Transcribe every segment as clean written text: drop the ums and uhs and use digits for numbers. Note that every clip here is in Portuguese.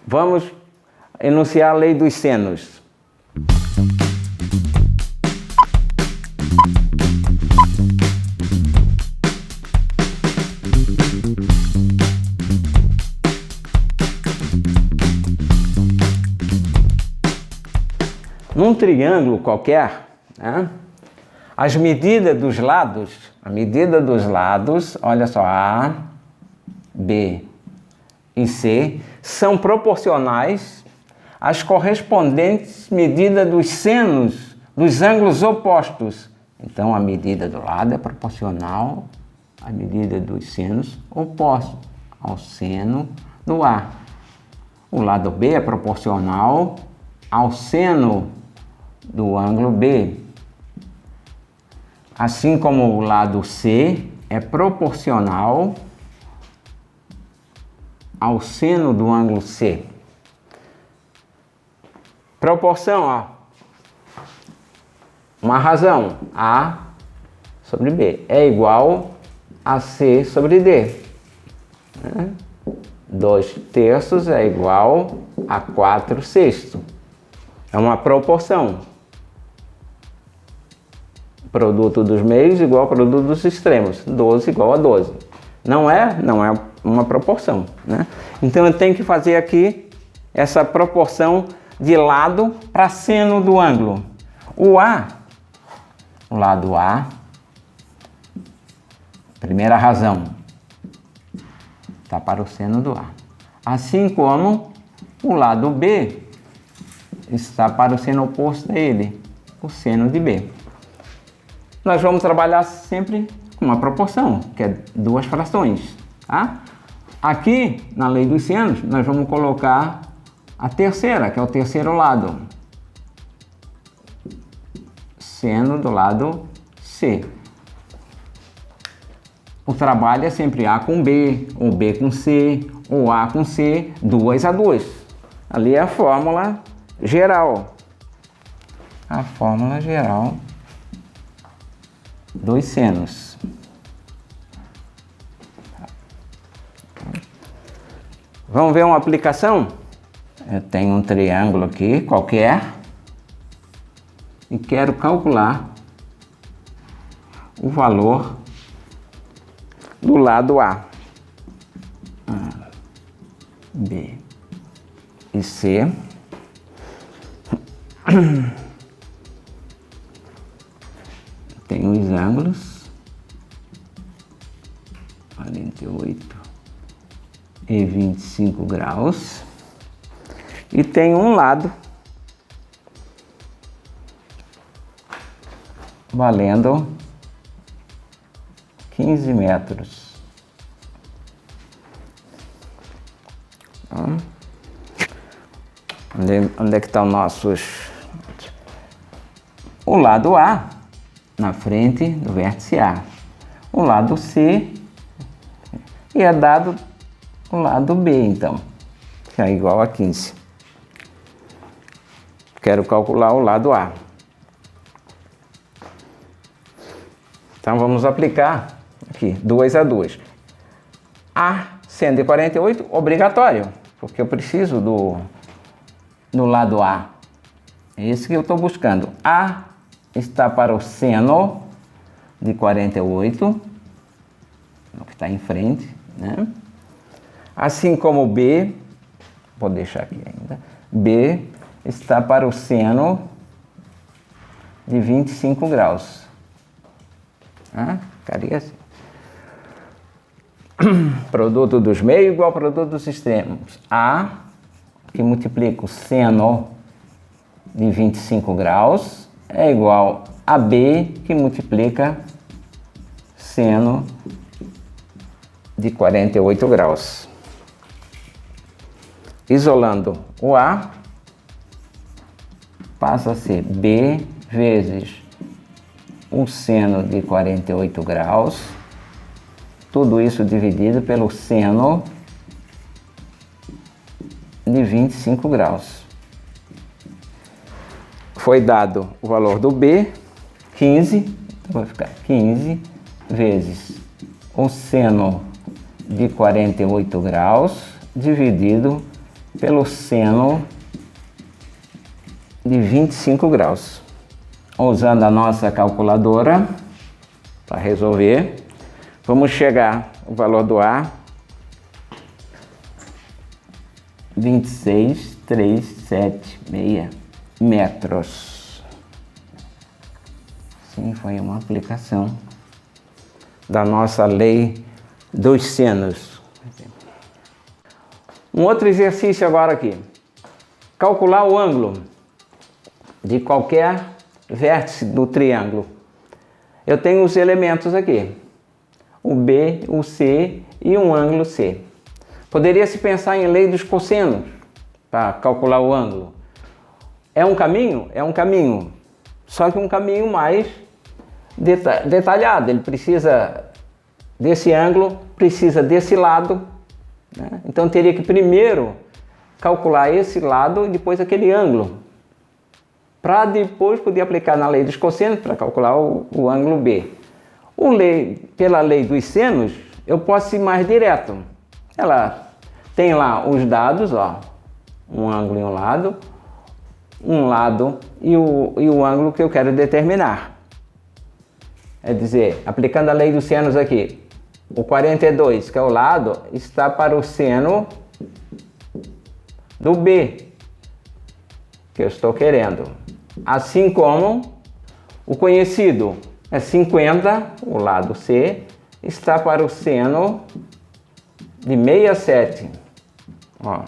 Vamos enunciar a lei dos senos. Num triângulo qualquer, né, as medidas dos lados, olha só, A, B e C, são proporcionais às correspondentes medidas dos senos dos ângulos opostos. Então, a medida do lado é proporcional à medida dos senos opostos ao seno do A. O lado B é proporcional ao seno do ângulo B. Assim como o lado C é proporcional ao seno do ângulo C. Proporção, ó. Uma razão, A sobre B é igual a C sobre D. 2/3 é igual a 4/6. É uma proporção. Produto dos meios igual ao produto dos extremos. 12 igual a 12. Não é uma proporção, né? Então eu tenho que fazer aqui essa proporção de lado para seno do ângulo. O lado A, primeira razão, está para o seno do A. Assim como o lado B está para o seno oposto dele, o seno de B. Nós vamos trabalhar sempre com uma proporção, que é 2 frações, tá? Aqui, na lei dos senos, nós vamos colocar a terceira, que é o terceiro lado. Seno do lado C. O trabalho é sempre A com B, ou B com C, ou A com C, 2/2. Ali é a fórmula geral. A fórmula geral dos senos. Vamos ver uma aplicação? Eu tenho um triângulo aqui, qualquer, e quero calcular o valor do lado A, B e C. Tem os ângulos 48 e 25 graus e tem um lado valendo 15 metros. Onde é que estão nossos? O lado A na frente do vértice A. O lado C e é dado o lado B, então, que é igual a 15. Quero calcular o lado A. Então vamos aplicar aqui 2/2. A sendo de 48, obrigatório, porque eu preciso do lado A. É esse que eu estou buscando. A está para o seno de 48, o que está em frente, né? Assim como B, vou deixar aqui ainda, B está para o seno de 25 graus. Ficaria assim. Produto dos meios igual ao produto dos extremos. A, que multiplica o seno de 25 graus, é igual a B, que multiplica seno de 48 graus. Isolando o A, passa a ser B vezes o seno de 48 graus, tudo isso dividido pelo seno de 25 graus. Foi dado o valor do B, 15, então vai ficar 15 vezes o seno de 48 graus dividido pelo seno de 25 graus. Usando a nossa calculadora para resolver, vamos chegar o valor do A 26,376 metros. Sim, foi uma aplicação da nossa lei dos senos. Um outro exercício agora aqui. Calcular o ângulo de qualquer vértice do triângulo. Eu tenho os elementos aqui. O B, o C e um ângulo C. Poderia se pensar em lei dos cossenos para calcular o ângulo. É um caminho? É um caminho. Só que um caminho mais detalhado. Ele precisa desse ângulo, precisa desse lado, né? Então teria que primeiro calcular esse lado e depois aquele ângulo, para depois poder aplicar na lei dos cossenos para calcular o ângulo B. Pela lei dos senos, eu posso ir mais direto. Ela tem lá os dados, ó, um ângulo em um lado e o ângulo que eu quero determinar. É dizer, aplicando a lei dos senos aqui, o 42, que é o lado, está para o seno do B, que eu estou querendo. Assim como o conhecido é 50, o lado C, está para o seno de 67. Ó.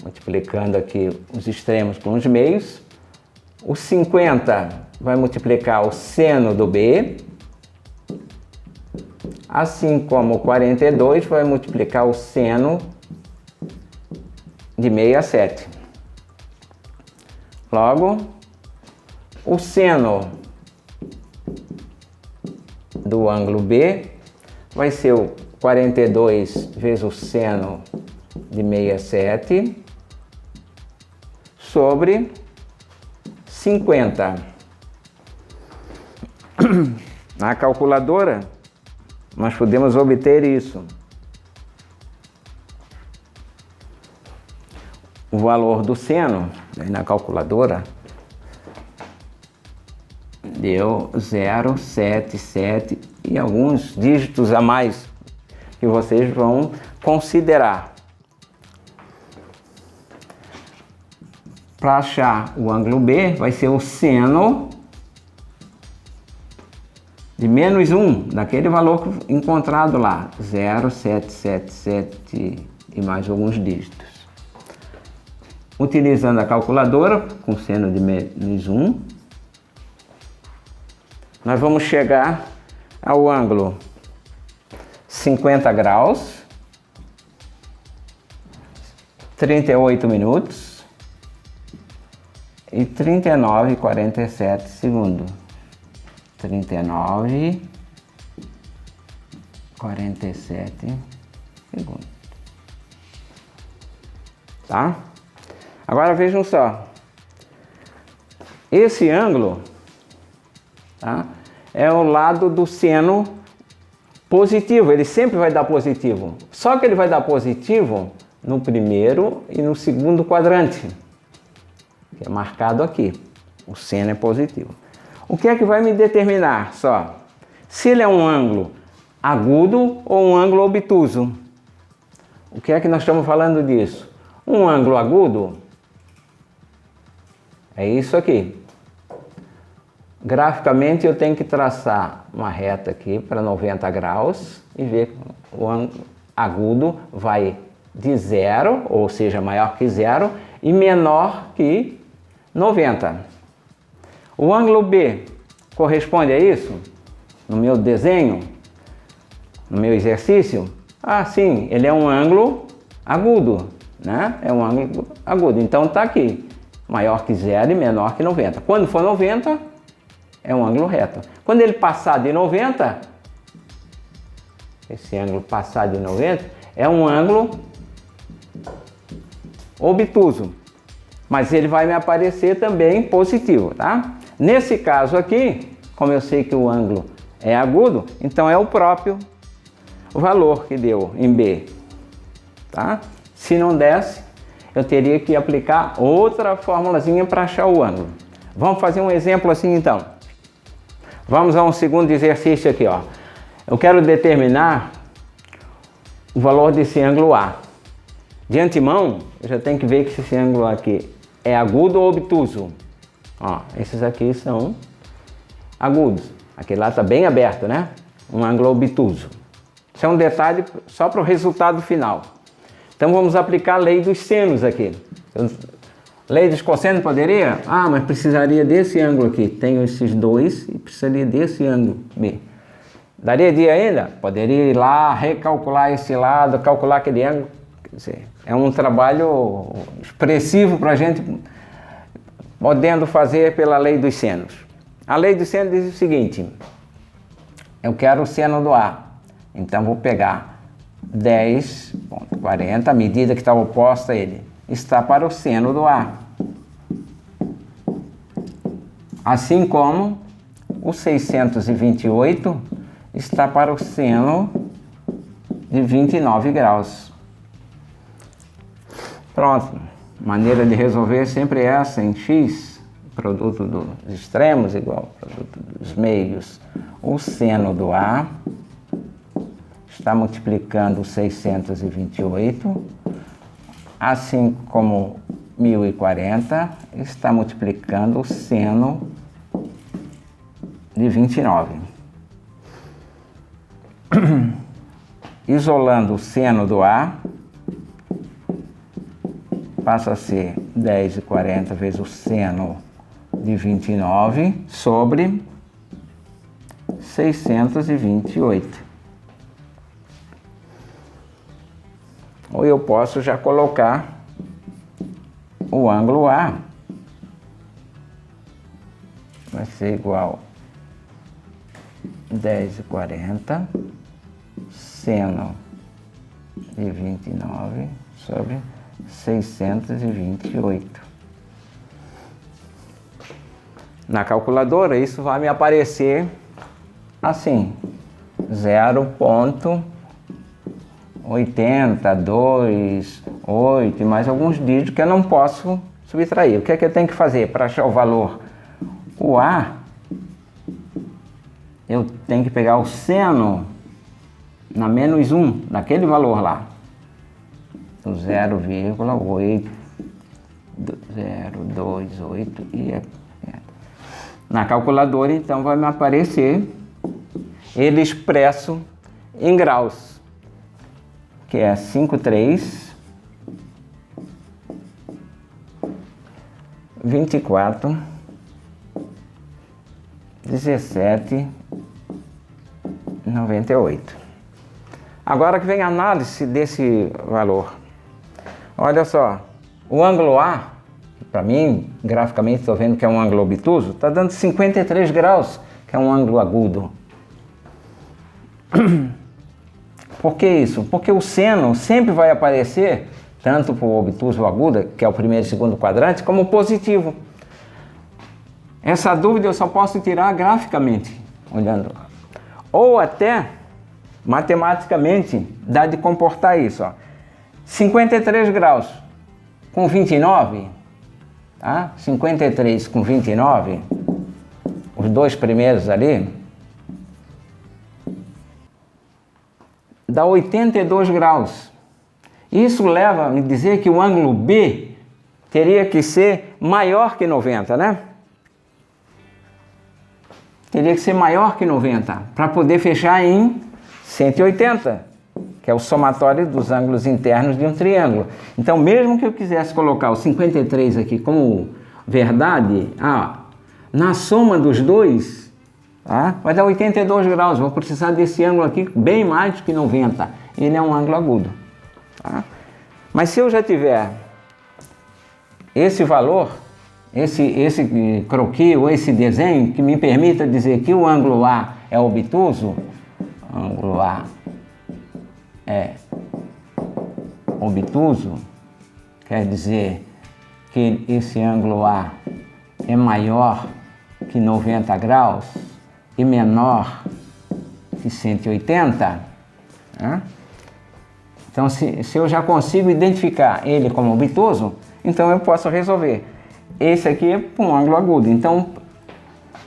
Multiplicando aqui os extremos com os meios. O 50 vai multiplicar o seno do B, assim como o 42 vai multiplicar o seno de 67. Logo, o seno do ângulo B vai ser o 42 vezes o seno de 67 sobre 50. Na calculadora, nós podemos obter isso. O valor do seno, na calculadora, deu 0,77 e alguns dígitos a mais que vocês vão considerar. Para achar o ângulo B, vai ser o seno de menos 1, daquele valor encontrado lá, 0,777 e mais alguns dígitos. Utilizando a calculadora, com seno de menos 1, nós vamos chegar ao ângulo 50 graus, 38 minutos e 39,47 segundos. 39,47 segundos. Tá? Agora vejam só. Esse ângulo, tá, é o lado do seno positivo. Ele sempre vai dar positivo. Só que ele vai dar positivo no primeiro e no segundo quadrante, que é marcado aqui. O seno é positivo. O que é que vai me determinar só? Se ele é um ângulo agudo ou um ângulo obtuso. O que é que nós estamos falando disso? Um ângulo agudo é isso aqui. Graficamente eu tenho que traçar uma reta aqui para 90 graus e ver que o ângulo agudo vai de 0, ou seja, maior que 0 e menor que 90. O ângulo B corresponde a isso? No meu desenho? No meu exercício? Ah, sim, ele é um ângulo agudo, né? É um ângulo agudo. Então está aqui, maior que 0 e menor que 90. Quando for 90, é um ângulo reto. Quando ele passar de 90, esse ângulo passar de 90, é um ângulo obtuso. Mas ele vai me aparecer também positivo, tá? Nesse caso aqui, como eu sei que o ângulo é agudo, então é o próprio valor que deu em B. tá? Se não desse, eu teria que aplicar outra formulazinha para achar o ângulo. Vamos fazer um exemplo assim então. Vamos a um segundo exercício aqui, ó. Eu quero determinar o valor desse ângulo A. De antemão, eu já tenho que ver que esse ângulo aqui é agudo ou obtuso. Ó, esses aqui são agudos. Aquele lá está bem aberto, né? Um ângulo obtuso. Isso é um detalhe só para o resultado final. Então vamos aplicar a lei dos senos aqui. Lei dos cossenos poderia? Ah, mas precisaria desse ângulo aqui. Tenho esses dois e precisaria desse ângulo B. Daria dia ainda? Poderia ir lá, recalcular esse lado, calcular aquele ângulo. Quer dizer, é um trabalho expressivo para a gente podendo fazer pela lei dos senos. A lei dos senos diz o seguinte: eu quero o seno do A. Então vou pegar 10,40, a medida que está oposta a ele está para o seno do A. Assim como o 628 está para o seno de 29 graus. Pronto. Maneira de resolver sempre essa em x, produto dos extremos igual ao produto dos meios. O seno do A está multiplicando 628, assim como 1040 está multiplicando o seno de 29. Isolando o seno do A, passa a ser 10,40 vezes o seno de 29 sobre 628. Ou eu posso já colocar o ângulo A. Vai ser igual a 10,40 seno de 29 sobre 628. Na calculadora isso vai me aparecer assim, 0,8028 e mais alguns dígitos que eu não posso subtrair. O que é que eu tenho que fazer para achar o valor? O A, eu tenho que pegar o seno na menos 1, naquele valor lá. 0,8028 e é. Na calculadora, então, vai me aparecer ele expresso em graus, que é 5,3, 24, 17, 98. Agora que vem a análise desse valor. Olha só, o ângulo A, para mim, graficamente estou vendo que é um ângulo obtuso, está dando 53 graus, que é um ângulo agudo. Por que isso? Porque o seno sempre vai aparecer, tanto para o obtuso ou agudo, que é o primeiro e segundo quadrante, como positivo. Essa dúvida eu só posso tirar graficamente, olhando. Ou até, matematicamente, dá de comportar isso. Ó. 53 graus com 29, tá? 53 com 29, os dois primeiros ali, dá 82 graus. Isso leva a me dizer que o ângulo B teria que ser maior que 90, né? Teria que ser maior que 90 para poder fechar em 180, que é o somatório dos ângulos internos de um triângulo. Então, mesmo que eu quisesse colocar o 53 aqui como verdade, na soma dos dois, vai dar 82 graus. Vou precisar desse ângulo aqui bem mais do que 90. Ele é um ângulo agudo. Tá? Mas se eu já tiver esse valor, esse croquis ou esse desenho que me permita dizer que o ângulo A é obtuso, ângulo A é obtuso, quer dizer que esse ângulo A é maior que 90 graus e menor que 180, né? Então, se eu já consigo identificar ele como obtuso, então eu posso resolver. Esse aqui é para um ângulo agudo. Então,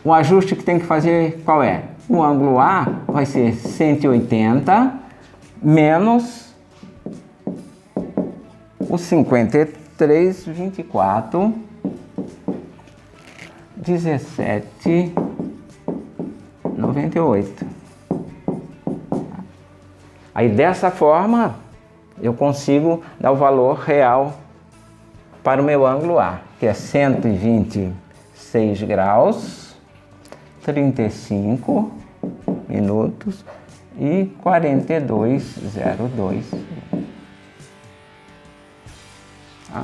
o ajuste que tem que fazer qual é? O ângulo A vai ser 180 menos o 53, 24, 17, 98. Aí dessa forma eu consigo dar o valor real para o meu ângulo A, que é 126 graus, 35 minutos e 42,02. Tá?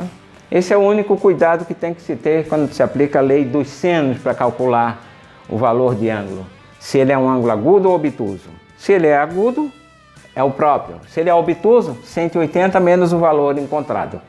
Esse é o único cuidado que tem que se ter quando se aplica a lei dos senos para calcular o valor de ângulo. Se ele é um ângulo agudo ou obtuso. Se ele é agudo, é o próprio. Se ele é obtuso, 180 menos o valor encontrado.